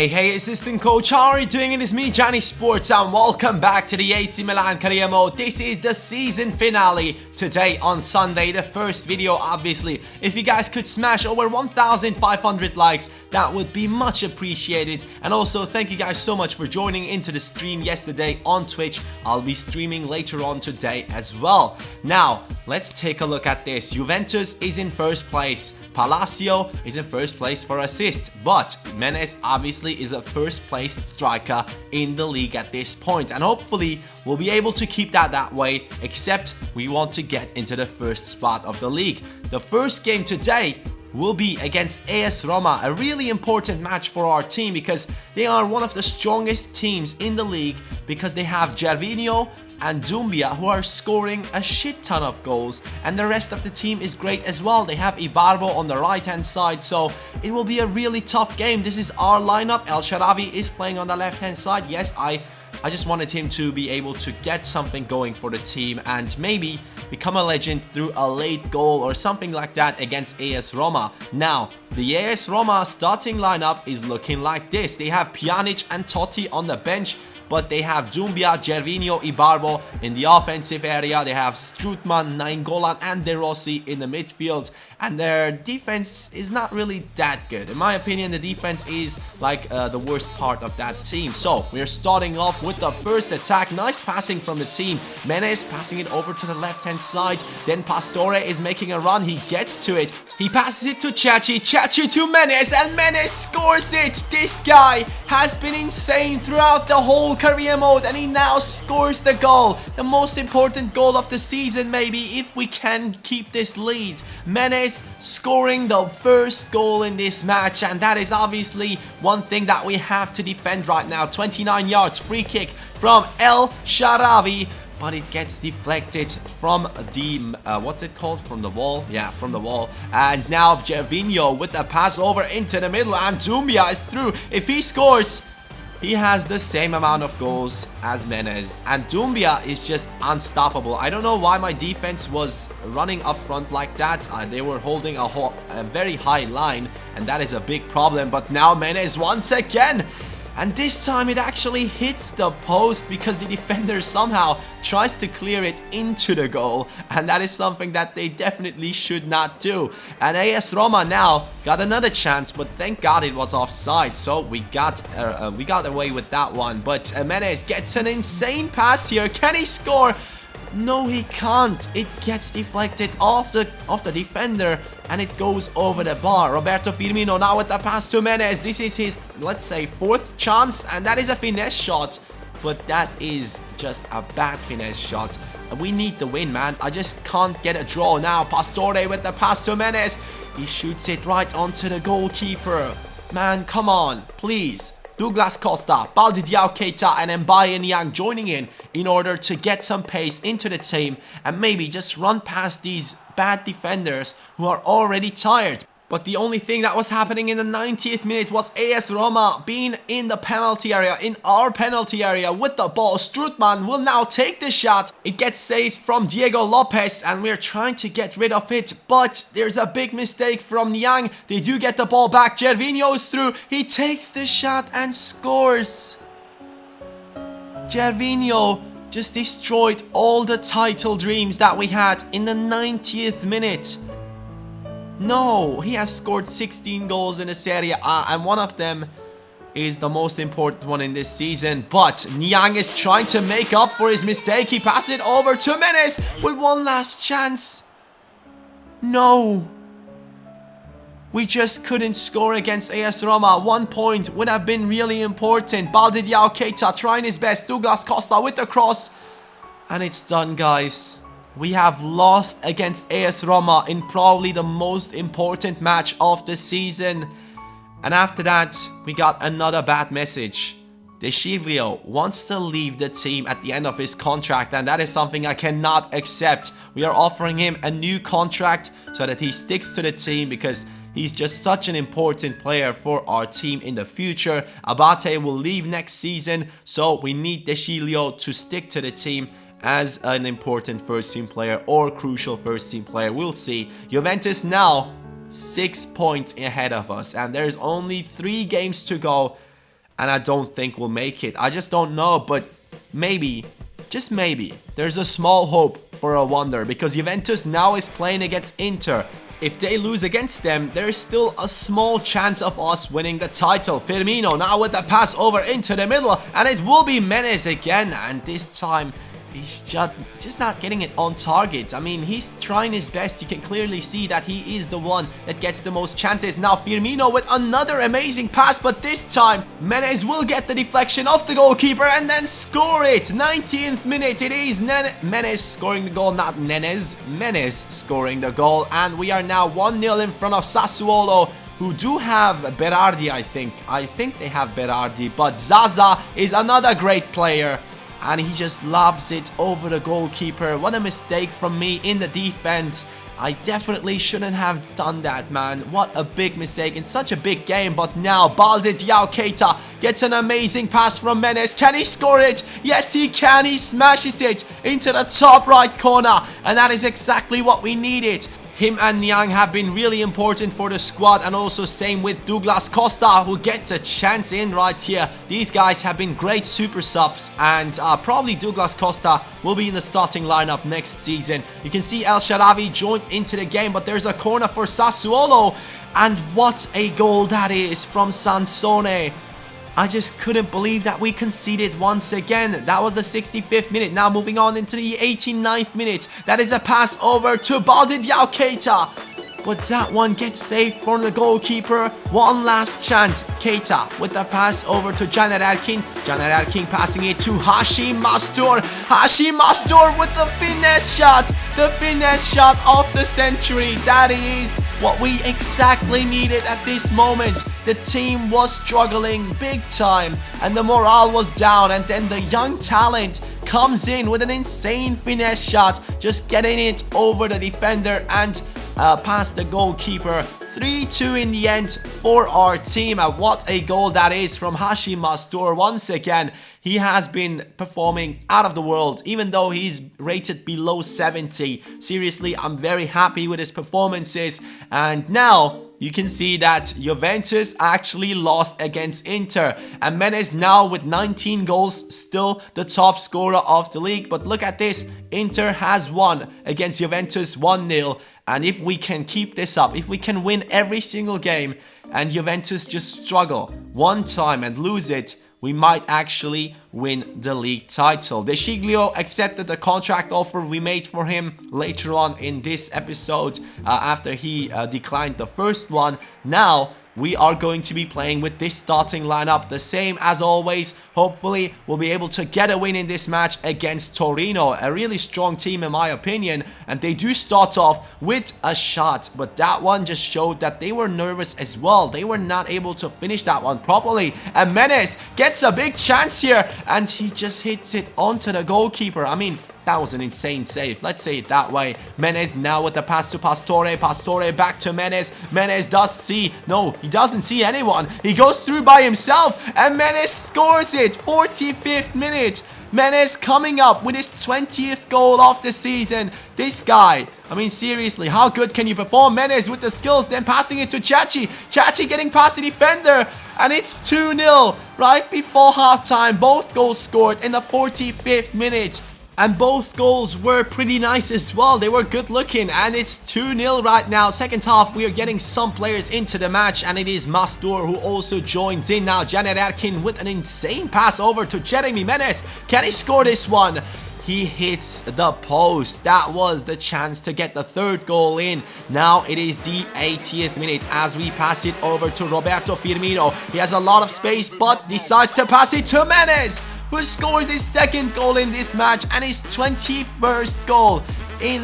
Hey, assistant coach, how are you doing? It is me, CaniSports, and welcome back to the AC Milan career mode. This is the season finale today on Sunday, the first video, obviously. If you guys could smash over 1,500 likes, that would be much appreciated. And also, thank you guys so much for joining into the stream yesterday on Twitch. I'll be streaming later on today as well. Now, let's take a look at this. Juventus is in first place. Palacio is in first place for assist, but Menes obviously is a first place striker in the league at this point, and hopefully we'll be able to keep that way, except we want to get into the first spot of the league. The first game today will be against AS Roma, a really important match for our team because they are one of the strongest teams in the league because they have Gervinho and Doumbia, who are scoring a shit ton of goals, and the rest of the team is great as well. They have Ibarbo on the right hand side, so it will be a really tough game. This is our lineup. El Shaarawy is playing on the left hand side. Yes, I just wanted him to be able to get something going for the team and maybe become a legend through a late goal or something like that against AS Roma. Now, the AS Roma starting lineup is looking like this. They have Pjanic and Totti on the bench, but they have Doumbia, Gervinho, Ibarbo in the offensive area. They have Strootman, Nainggolan and De Rossi in the midfield. And their defense is not really that good. In my opinion, the defense is like the worst part of that team. So, we're starting off with the first attack. Nice passing from the team. Menes passing it over to the left-hand side. Then Pastore is making a run. He gets to it. He passes it to Chachi. Chachi to Menes. And Menes scores it. This guy has been insane throughout the whole career mode, and he now scores the goal, the most important goal of the season maybe, if we can keep this lead. Menes scoring the first goal in this match, and that is obviously one thing that we have to defend right now. 29 yards, free kick from El Shaarawy, but it gets deflected from the, what's it called? From the wall? Yeah, from the wall. And now Gervinho with the pass over into the middle, and Doumbia is through. If he scores, he has the same amount of goals as Menes, and Doumbia is just unstoppable. I don't know why my defense was running up front like that. They were holding a very high line, and that is a big problem. But now Menes once again, and this time it actually hits the post because the defender somehow tries to clear it into the goal, and that is something that they definitely should not do. And AS Roma now got another chance, but thank God it was offside, so we got away with that one. But Menes gets an insane pass here. Can he score? No, he can't. It gets deflected off the defender, and it goes over the bar. Roberto Firmino now with the pass to Menes. This is his, let's say, fourth chance, and that is a finesse shot. But that is just a bad finesse shot. And we need the win, man. I just can't get a draw now. Pastore with the pass to Menes. He shoots it right onto the goalkeeper. Man, come on, please. Douglas Costa, Baldi Diao Keita and Mbaye Niang joining in order to get some pace into the team and maybe just run past these bad defenders who are already tired. But the only thing that was happening in the 90th minute was AS Roma being in the penalty area, in our penalty area with the ball. Strootman will now take the shot. It gets saved from Diego Lopez, and we're trying to get rid of it. But there's a big mistake from Niang. They do get the ball back. Gervinho is through. He takes the shot and scores. Gervinho just destroyed all the title dreams that we had in the 90th minute. No, he has scored 16 goals in the Serie A, and one of them is the most important one in this season. But Niang is trying to make up for his mistake. He passes it over to Menes with one last chance. No. We just couldn't score against AS Roma. 1 point would have been really important. Baldi Diao Keita trying his best. Douglas Costa with the cross. And it's done, guys. We have lost against AS Roma in probably the most important match of the season. And after that, we got another bad message. De Sciglio wants to leave the team at the end of his contract, and that is something I cannot accept. We are offering him a new contract so that he sticks to the team because he's just such an important player for our team in the future. Abate will leave next season, so we need De Sciglio to stick to the team as an important first team player or crucial first team player. We'll see. Juventus now 6 points ahead of us, and there's only 3 games to go. and I don't think we'll make it. I just don't know, but maybe, just maybe, there's a small hope for a wonder, because Juventus now is playing against Inter. If they lose against them, there is still a small chance of us winning the title. Firmino now with the pass over into the middle, and it will be Menez again, and this time he's just not getting it on target. I mean, he's trying his best. You can clearly see that he is the one that gets the most chances. Now Firmino with another amazing pass, but this time Menez will get the deflection off the goalkeeper and then score it. 19th minute, it is Menez scoring the goal, not Nenez. Menez scoring the goal, and we are now 1-0 in front of Sassuolo, who do have Berardi, I think. I think they have Berardi, but Zaza is another great player. And he just lobs it over the goalkeeper. What a mistake from me in the defense. I definitely shouldn't have done that, man. What a big mistake in such a big game. But now Balde Diao Keita gets an amazing pass from Menez. Can he score it? Yes, he can. He smashes it into the top right corner. And that is exactly what we needed. Him and Niang have been really important for the squad, and also same with Douglas Costa, who gets a chance in right here. These guys have been great super subs, and probably Douglas Costa will be in the starting lineup next season. You can see El Shaarawy joined into the game, but there's a corner for Sassuolo, and what a goal that is from Sansone. I just couldn't believe that we conceded once again. That was the 65th minute. Now moving on into the 89th minute. That is a pass over to Balde Diao Keita. But that one gets saved from the goalkeeper. One last chance. Keita with the pass over to Caner Erkin. Caner Erkin passing it to Hashim Mastur. Hashim Mastur with the finesse shot. The finesse shot of the century. That is what we exactly needed at this moment. The team was struggling big time and the morale was down, and then the young talent comes in with an insane finesse shot, just getting it over the defender and past the goalkeeper. 3-2 in the end for our team, and what a goal that is from Hashim Mastur. Once again, he has been performing out of the world, even though he's rated below 70. Seriously, I'm very happy with his performances, and now you can see that Juventus actually lost against Inter, and Menez now with 19 goals, still the top scorer of the league. But look at this, Inter has won against Juventus 1-0, and if we can keep this up, if we can win every single game and Juventus just struggle one time and lose it, we might actually win the league title. De Sciglio accepted the contract offer we made for him later on in this episode after he declined the first one. Now we are going to be playing with this starting lineup, the same as always. Hopefully we'll be able to get a win in this match against Torino, a really strong team in my opinion, and they do start off with a shot, but that one just showed that they were nervous as well. They were not able to finish that one properly, and Menez gets a big chance here and he just hits it onto the goalkeeper. I mean, that was an insane save, let's say it that way. Menez now with the pass to Pastore. Pastore back to Menez. Menez does see, no, he doesn't see anyone. He goes through by himself and Menez scores it. 45th minute. Menez coming up with his 20th goal of the season. This guy, I mean seriously, how good can you perform? Menez with the skills, then passing it to Chachi. Chachi getting past the defender, and it's 2-0 right before halftime. Both goals scored in the 45th minute. And both goals were pretty nice as well. They were good looking, and it's 2-0 right now. Second half, we are getting some players into the match, and it is Mastur who also joins in now. Caner Erkin with an insane pass over to Jeremy Menez. Can he score this one? He hits the post. That was the chance to get the third goal in. Now it is the 80th minute as we pass it over to Roberto Firmino. He has a lot of space but decides to pass it to Menez, who scores his second goal in this match and his 21st goal in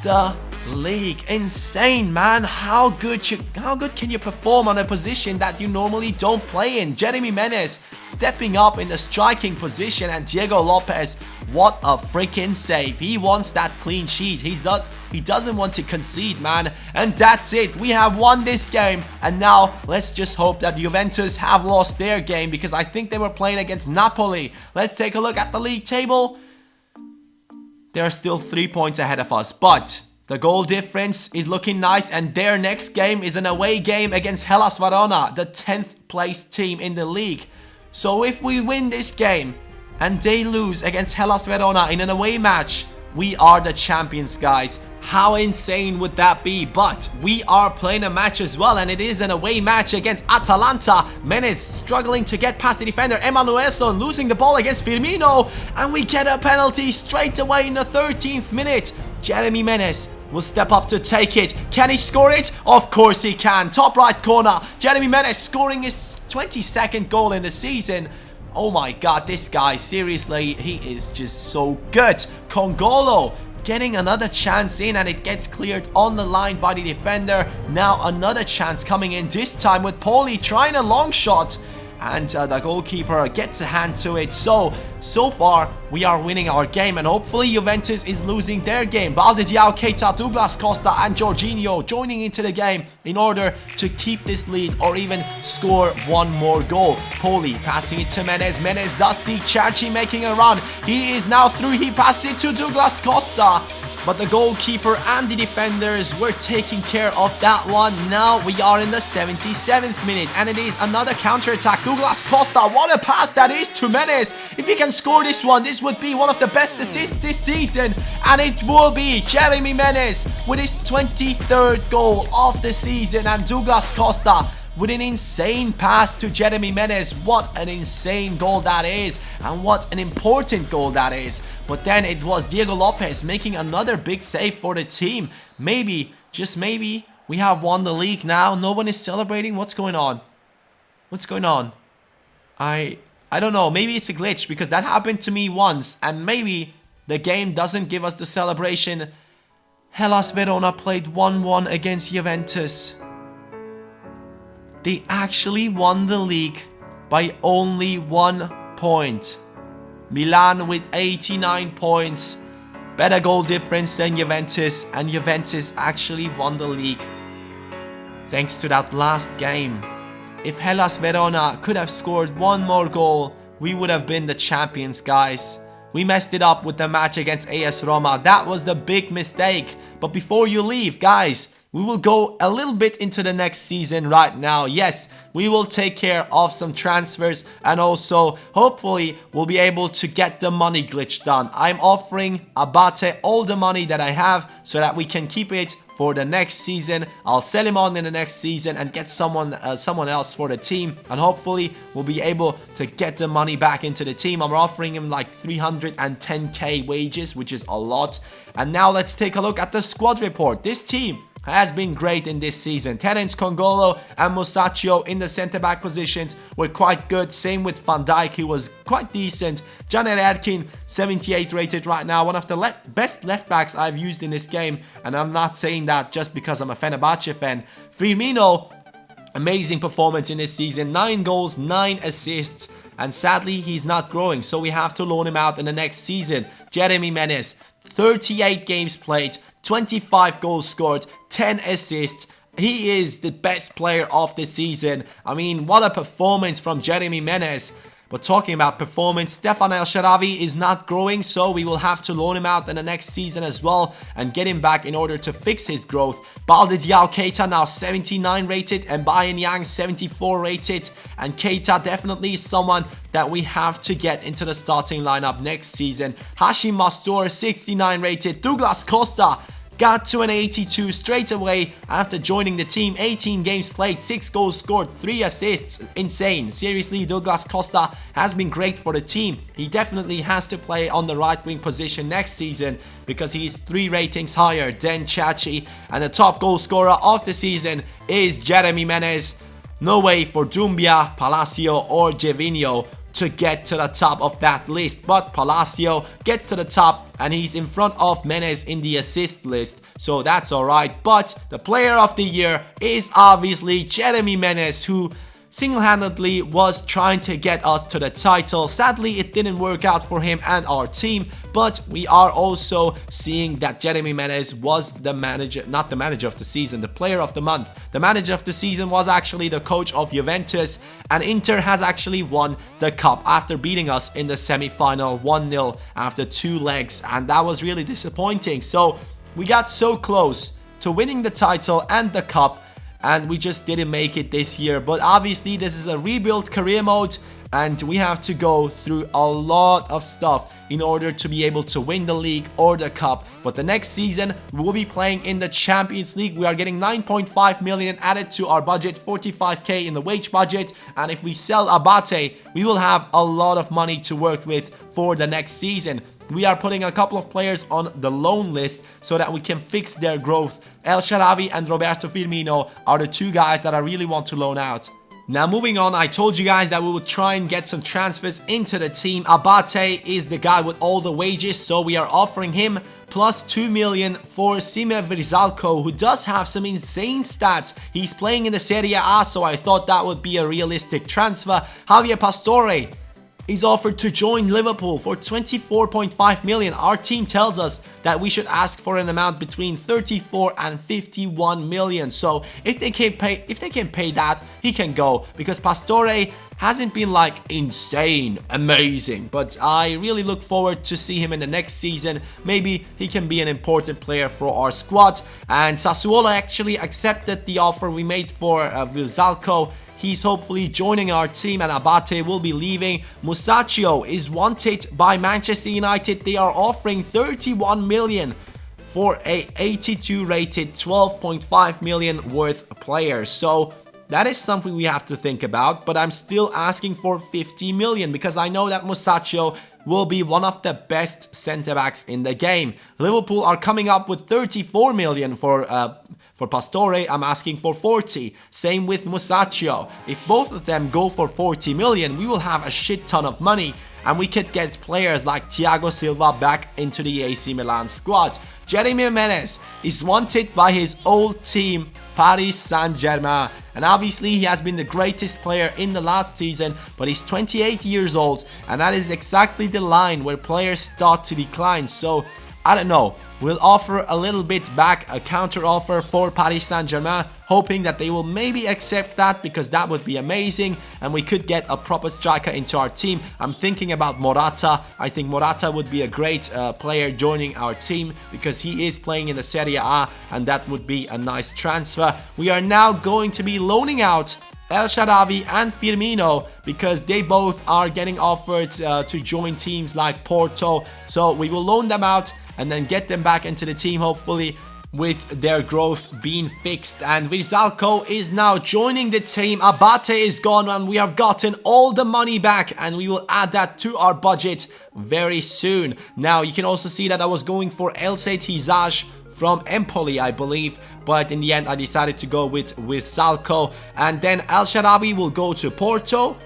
the league. Insane, man. How good can you perform on a position that you normally don't play in? Jeremy Menez stepping up in the striking position, and Diego Lopez, what a freaking save. He wants that clean sheet. He doesn't want to concede, man. And that's it. We have won this game. And now let's just hope that Juventus have lost their game, because I think they were playing against Napoli. Let's take a look at the league table. There are still 3 points ahead of us, but the goal difference is looking nice, and their next game is an away game against Hellas Verona, the 10th place team in the league. So if we win this game and they lose against Hellas Verona in an away match, we are the champions, guys. How insane would that be? But we are playing a match as well, and it is an away match against Atalanta. Menes struggling to get past the defender. Emanuelson losing the ball against Firmino, and we get a penalty straight away in the 13th minute. Jeremy Menes will step up to take it. Can he score it? Of course he can. Top right corner. Jeremy Menes scoring his 22nd goal in the season. Oh my god, this guy, seriously, he is just so good. Congolo getting another chance in, and it gets cleared on the line by the defender. Now another chance coming in, this time with Poli trying a long shot. And the goalkeeper gets a hand to it. So far, we are winning our game. And hopefully, Juventus is losing their game. Balde Diao, Keita, Douglas Costa and Jorginho joining into the game in order to keep this lead or even score one more goal. Poli passing it to Menes. Menes does see Chachi making a run. He is now through. He passes it to Douglas Costa. But the goalkeeper and the defenders were taking care of that one. Now we are in the 77th minute, and it is another counter-attack. Douglas Costa, what a pass that is to Menes. If he can score this one, this would be one of the best assists this season. And it will be Jeremy Menes with his 23rd goal of the season. And Douglas Costa with an insane pass to Jeremy Menes. What an insane goal that is, and what an important goal that is. But then it was Diego Lopez making another big save for the team. Maybe, just maybe, we have won the league now. No one is celebrating. What's going on? What's going on? I don't know. Maybe it's a glitch, because that happened to me once, and maybe the game doesn't give us the celebration. Hellas Verona played 1-1 against Juventus. They actually won the league by only 1 point. Milan with 89 points. Better goal difference than Juventus. And Juventus actually won the league thanks to that last game. If Hellas Verona could have scored one more goal, we would have been the champions, guys. We messed it up with the match against AS Roma. That was the big mistake. But before you leave, guys, we will go a little bit into the next season right now. Yes, we will take care of some transfers, and also hopefully we'll be able to get the money glitch done. I'm offering Abate all the money that I have so that we can keep it for the next season. I'll sell him on in the next season and get someone else for the team, and hopefully we'll be able to get the money back into the team. I'm offering him like 310k wages, which is a lot. And now let's take a look at the squad report. This team has been great in this season. Terence Congolo and Musacchio in the centre-back positions were quite good. Same with Van Dijk, he was quite decent. Caner Erkin, 78 rated right now. One of the best left-backs I've used in this game. And I'm not saying that just because I'm a Fenerbahce fan. Firmino, amazing performance in this season. 9 goals, 9 assists. And sadly, he's not growing, so we have to loan him out in the next season. Jeremy Menes, 38 games played, 25 goals scored, 10 assists. He is the best player of the season. I mean, what a performance from Jeremy Menes. But talking about performance, Stefan El Shaarawy is not growing, so we will have to loan him out in the next season as well and get him back in order to fix his growth. Balde Diao, Keita now 79 rated and Bayern Yang 74 rated. And Keita definitely is someone that we have to get into the starting lineup next season. Hashim Mastor 69 rated. Douglas Costa got to an 82 straight away after joining the team. 18 games played, 6 goals scored, 3 assists. Insane. Seriously, Douglas Costa has been great for the team. He definitely has to play on the right wing position next season because he's 3 ratings higher than Chachi. And the top goal scorer of the season is Jeremy Menes. No way for Dumbia, Palacio or Gervinho to get to the top of that list, but Palacio gets to the top and he's in front of Menes in the assist list, so that's alright. But the player of the year is obviously Jeremy Menes, who single-handedly was trying to get us to the title. Sadly, it didn't work out for him and our team, but we are also seeing that Jeremy Menes was the manager, not the manager of the season, the player of the month. The manager of the season was actually the coach of Juventus, and Inter has actually won the cup after beating us in the semi-final 1-0 after 2 legs, and that was really disappointing. So we got so close to winning the title and the cup, and we just didn't make it this year. But obviously this is a rebuild career mode, and we have to go through a lot of stuff in order to be able to win the league or the cup. But the next season we will be playing in the Champions League. We are getting 9.5 million added to our budget, 45k in the wage budget, and if we sell Abate, we will have a lot of money to work with for the next season. We are putting a couple of players on the loan list so that we can fix their growth. El Shaarawy and Roberto Firmino are the two guys that I really want to loan out. Now moving on, I told you guys that we would try and get some transfers into the team. Abate is the guy with all the wages, so we are offering him plus 2 million for Sime Vrsaljko, who does have some insane stats. He's playing in the Serie A, so I thought that would be a realistic transfer. Javier Pastore is offered to join Liverpool for 24.5 million. Our team tells us that we should ask for an amount between 34 and 51 million. So if they can pay that, he can go, because Pastore hasn't been like insane amazing, but I really look forward to see him in the next season. Maybe he can be an important player for our squad. And Sassuolo actually accepted the offer we made for Vrsaljko. He's hopefully joining our team, and Abate will be leaving. Musacchio is wanted by Manchester United. They are offering 31 million for a 82 rated 12.5 million worth player. So that is something we have to think about, but I'm still asking for 50 million because I know that Musacchio will be one of the best centre-backs in the game. Liverpool are coming up with 34 million for Pastore. I'm asking for 40. Same with Musacchio. If both of them go for 40 million, we will have a shit ton of money, and we could get players like Thiago Silva back into the AC Milan squad. Jeremy Menez is wanted by his old team, Paris Saint-Germain, and obviously he has been the greatest player in the last season, but he's 28 years old, and that is exactly the line where players start to decline. So I don't know, we'll offer a little bit back, a counter offer for Paris Saint-Germain, hoping that they will maybe accept that, because that would be amazing and we could get a proper striker into our team. I'm thinking about Morata. I think Morata would be a great player joining our team because he is playing in the Serie A, and that would be a nice transfer. We are now going to be loaning out El Shaarawy and Firmino because they both are getting offered to join teams like Porto. So we will loan them out and then get them back into the team, hopefully with their growth being fixed. And Vrsaljko is now joining the team. Abate is gone, and we have gotten all the money back, and we will add that to our budget very soon. Now you can also see that I was going for Elseit Hizaj from Empoli, I believe, but in the end I decided to go with Vrsaljko. And then El Shaarawy will go to Porto,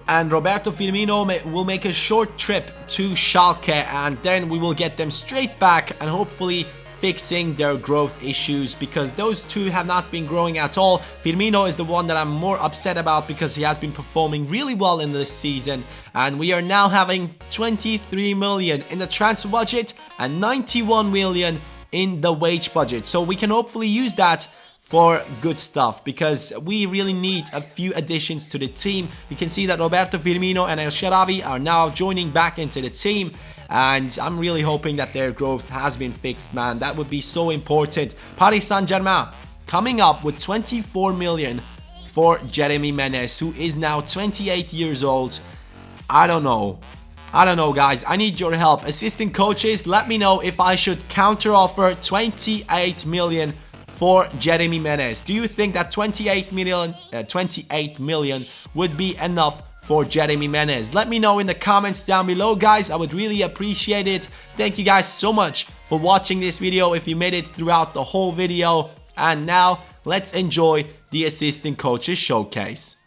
and Roberto Firmino will make a short trip to Schalke, and then we will get them straight back and hopefully fixing their growth issues, because those two have not been growing at all. Firmino is the one that I'm more upset about because he has been performing really well in this season, and we are now having 23 million in the transfer budget and 91 million in the wage budget. So we can hopefully use that for good stuff, because we really need a few additions to the team. You can see that Roberto Firmino and El Shaarawy are now joining back into the team, and I'm really hoping that their growth has been fixed, man. That would be so important. Paris Saint-Germain coming up with 24 million for Jeremy Menez, who is now 28 years old. I don't know, guys. I need your help. Assistant coaches, let me know if I should counter offer 28 million for Jeremy Menez. Do you think that 28 million would be enough for Jeremy Menez? Let me know in the comments down below, guys. I would really appreciate it. Thank you guys so much for watching this video if you made it throughout the whole video. And now let's enjoy the assistant coaches showcase.